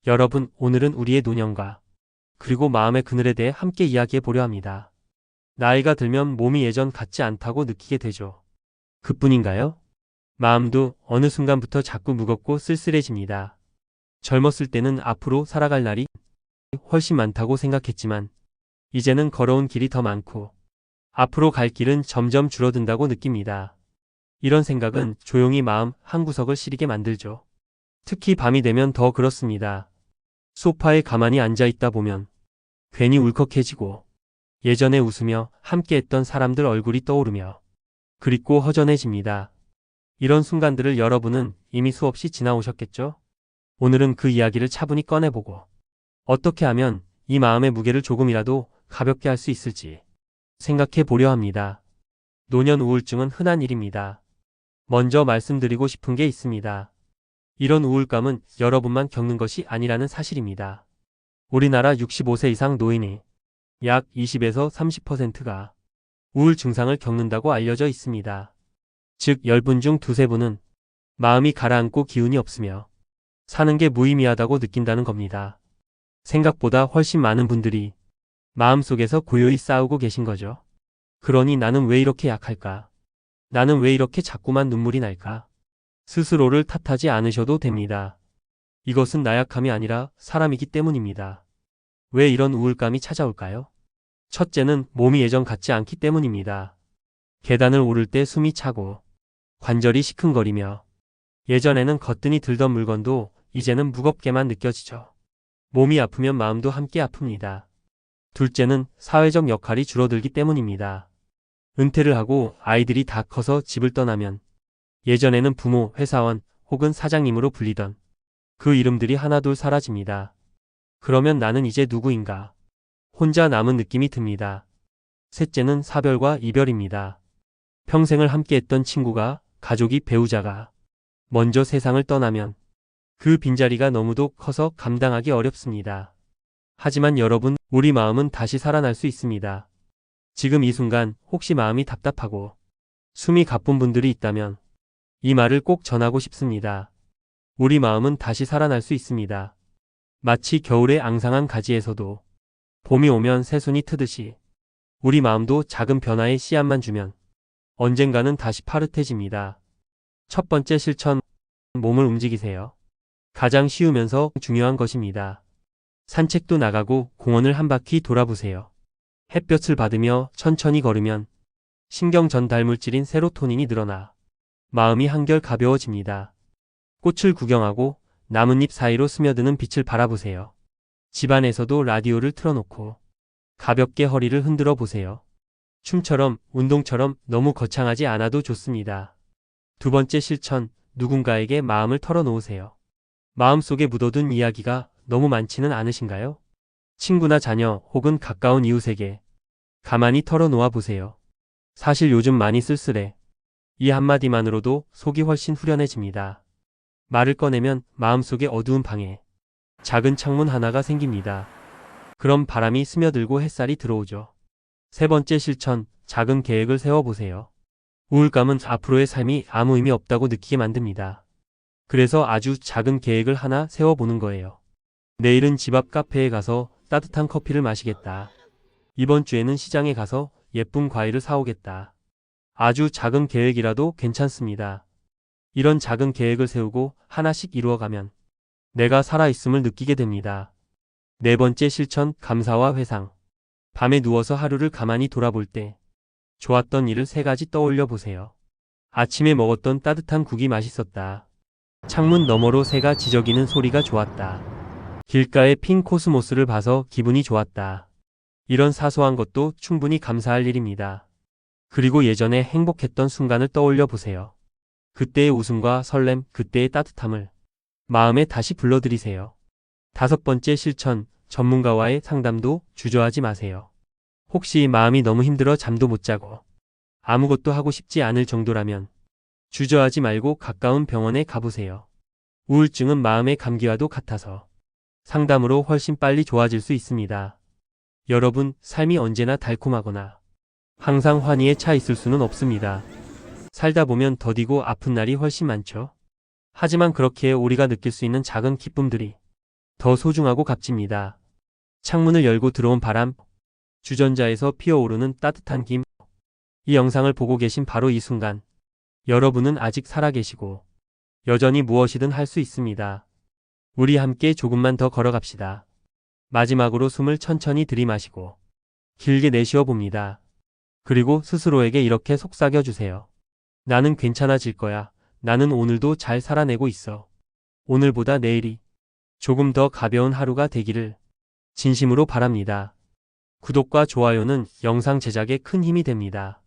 여러분, 오늘은 우리의 노년과 그리고 마음의 그늘에 대해 함께 이야기해 보려 합니다. 나이가 들면 몸이 예전 같지 않다고 느끼게 되죠. 그뿐인가요? 마음도 어느 순간부터 자꾸 무겁고 쓸쓸해집니다. 젊었을 때는 앞으로 살아갈 날이 훨씬 많다고 생각했지만 이제는 걸어온 길이 더 많고 앞으로 갈 길은 점점 줄어든다고 느낍니다. 이런 생각은 조용히 마음 한구석을 시리게 만들죠. 특히 밤이 되면 더 그렇습니다. 소파에 가만히 앉아 있다 보면 괜히 울컥해지고 예전에 웃으며 함께했던 사람들 얼굴이 떠오르며 그립고 허전해집니다. 이런 순간들을 여러분은 이미 수없이 지나오셨겠죠? 오늘은 그 이야기를 차분히 꺼내보고 어떻게 하면 이 마음의 무게를 조금이라도 가볍게 할 수 있을지 생각해 보려 합니다. 노년 우울증은 흔한 일입니다. 먼저 말씀드리고 싶은 게 있습니다. 이런 우울감은 여러분만 겪는 것이 아니라는 사실입니다. 우리나라 65세 이상 노인의 약 20에서 30%가 우울 증상을 겪는다고 알려져 있습니다. 즉 10분 중 두세 분은 마음이 가라앉고 기운이 없으며 사는 게 무의미하다고 느낀다는 겁니다. 생각보다 훨씬 많은 분들이 마음속에서 고요히 싸우고 계신 거죠. 그러니 나는 왜 이렇게 약할까? 나는 왜 이렇게 자꾸만 눈물이 날까? 스스로를 탓하지 않으셔도 됩니다. 이것은 나약함이 아니라 사람이기 때문입니다. 왜 이런 우울감이 찾아올까요? 첫째는 몸이 예전 같지 않기 때문입니다. 계단을 오를 때 숨이 차고 관절이 시큰거리며 예전에는 거뜬히 들던 물건도 이제는 무겁게만 느껴지죠. 몸이 아프면 마음도 함께 아픕니다. 둘째는 사회적 역할이 줄어들기 때문입니다. 은퇴를 하고 아이들이 다 커서 집을 떠나면 예전에는 부모, 회사원 혹은 사장님으로 불리던 그 이름들이 하나둘 사라집니다. 그러면 나는 이제 누구인가? 혼자 남은 느낌이 듭니다. 셋째는 사별과 이별입니다. 평생을 함께했던 친구가, 가족이, 배우자가 먼저 세상을 떠나면 그 빈자리가 너무도 커서 감당하기 어렵습니다. 하지만 여러분, 우리 마음은 다시 살아날 수 있습니다. 지금 이 순간 혹시 마음이 답답하고 숨이 가쁜 분들이 있다면 이 말을 꼭 전하고 싶습니다. 우리 마음은 다시 살아날 수 있습니다. 마치 겨울의 앙상한 가지에서도 봄이 오면 새순이 트듯이 우리 마음도 작은 변화의 씨앗만 주면 언젠가는 다시 파릇해집니다. 첫 번째 실천, 몸을 움직이세요. 가장 쉬우면서 중요한 것입니다. 산책도 나가고 공원을 한 바퀴 돌아보세요. 햇볕을 받으며 천천히 걸으면 신경 전달 물질인 세로토닌이 늘어나 마음이 한결 가벼워집니다. 꽃을 구경하고 나뭇잎 사이로 스며드는 빛을 바라보세요. 집안에서도 라디오를 틀어놓고 가볍게 허리를 흔들어 보세요. 춤처럼 운동처럼 너무 거창하지 않아도 좋습니다. 두 번째 실천, 누군가에게 마음을 털어놓으세요. 마음속에 묻어둔 이야기가 너무 많지는 않으신가요? 친구나 자녀 혹은 가까운 이웃에게 가만히 털어놓아 보세요. 사실 요즘 많이 쓸쓸해. 이 한마디만으로도 속이 훨씬 후련해집니다. 말을 꺼내면 마음속의 어두운 방에 작은 창문 하나가 생깁니다. 그럼 바람이 스며들고 햇살이 들어오죠. 세 번째 실천, 작은 계획을 세워보세요. 우울감은 앞으로의 삶이 아무 의미 없다고 느끼게 만듭니다. 그래서 아주 작은 계획을 하나 세워보는 거예요. 내일은 집 앞 카페에 가서 따뜻한 커피를 마시겠다. 이번 주에는 시장에 가서 예쁜 과일을 사오겠다. 아주 작은 계획이라도 괜찮습니다. 이런 작은 계획을 세우고 하나씩 이루어가면 내가 살아있음을 느끼게 됩니다. 네 번째 실천, 감사와 회상. 밤에 누워서 하루를 가만히 돌아볼 때 좋았던 일을 세 가지 떠올려 보세요. 아침에 먹었던 따뜻한 국이 맛있었다. 창문 너머로 새가 지저귀는 소리가 좋았다. 길가에 핀 코스모스를 봐서 기분이 좋았다. 이런 사소한 것도 충분히 감사할 일입니다. 그리고 예전에 행복했던 순간을 떠올려 보세요. 그때의 웃음과 설렘, 그때의 따뜻함을 마음에 다시 불러들이세요. 다섯 번째 실천, 전문가와의 상담도 주저하지 마세요. 혹시 마음이 너무 힘들어 잠도 못 자고 아무것도 하고 싶지 않을 정도라면 주저하지 말고 가까운 병원에 가보세요. 우울증은 마음의 감기와도 같아서 상담으로 훨씬 빨리 좋아질 수 있습니다. 여러분, 삶이 언제나 달콤하거나 항상 환희에 차 있을 수는 없습니다. 살다 보면 더디고 아픈 날이 훨씬 많죠. 하지만 그렇기에 우리가 느낄 수 있는 작은 기쁨들이 더 소중하고 값집니다. 창문을 열고 들어온 바람, 주전자에서 피어오르는 따뜻한 김. 이 영상을 보고 계신 바로 이 순간, 여러분은 아직 살아계시고, 여전히 무엇이든 할 수 있습니다. 우리 함께 조금만 더 걸어갑시다. 마지막으로 숨을 천천히 들이마시고, 길게 내쉬어 봅니다. 그리고 스스로에게 이렇게 속삭여 주세요. 나는 괜찮아질 거야. 나는 오늘도 잘 살아내고 있어. 오늘보다 내일이 조금 더 가벼운 하루가 되기를 진심으로 바랍니다. 구독과 좋아요는 영상 제작에 큰 힘이 됩니다.